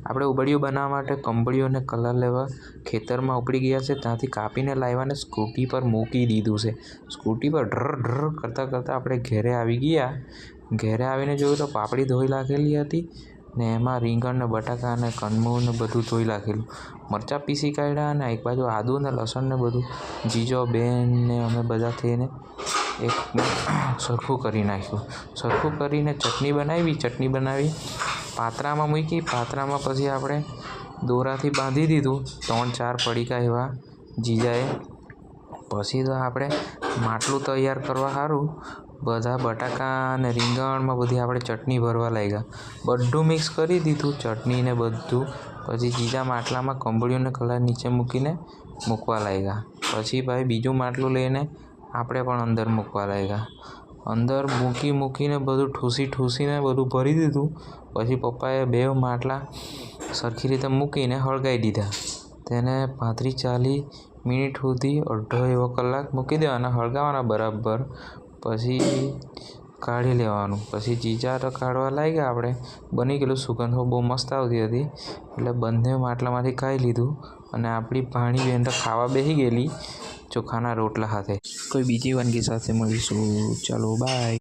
આપણે ઉંબાડિયું બનાવવા માટે કંબળીઓને કલર લેવા ખેતરમાં ઉપડી ગયા છે, ત્યાંથી કાપીને લાવ્યાને સ્કૂટી પર મૂકી દીધું છે. સ્કૂટી પર ઢર કરતાં કરતાં આપણે ઘરે આવી ગયા. ઘરે આવીને જોયું તો પાપડી ધોઈ નાખેલી હતી ને એમાં રીંગણ ને બટાકા ને કંદમૂળ ને બધું ધોઈ નાખેલું. મરચાં પીસી કાઢ્યા અને એક બાજુ આદું ને લસણ ને બધું જીજો બેન ને અમે બધા થઈને એક સરખું કરી નાખ્યું. સરખું કરીને ચટણી બનાવી પાત્રામાં મૂકી. પાત્રામાં પછી આપણે દોરાથી બાંધી દીધું 3-4 પડીકા એવા જીજાએ. પછી તો આપણે માટલું તૈયાર કરવા સારું બધા બટાકા અને રીંગણમાં બધી આપણે ચટણી ભરવા લાગ્યા. બધું મિક્સ કરી દીધું ચટણી ને બધું. પછી જીજા માટલામાં કંબળીઓને કલર નીચે મૂકવા લાગ્યા. પછી ભાઈ બીજું માટલું લઈને આપણે પણ અંદર મૂકવા લાગ્યા. અંદર મૂકીને બધું ઠૂસીને બધું ભરી દીધું. પછી પપ્પાએ 2 માટલા સરખી રીતે મૂકીને સળગાવી દીધા. તેને 35-40 મિનિટ સુધી અડધો એવો કલાક મૂકી દેવાના, સળગાવવાના બરાબર. પછી કાઢી લેવાનું. પછી જીજા તો કાઢવા લાગ્યા. આપણે બની ગયેલું, સુગંધો બહુ મસ્ત આવતી હતી એટલે બંને માટલામાંથી ખાઈ લીધું. અને આપણી ભાણી બહેન તો ખાવા બેસી ગયેલી ચોખાના રોટલા સાથે. કોઈ બીજી વાનગી સાથે મળીશું. ચાલો બાય.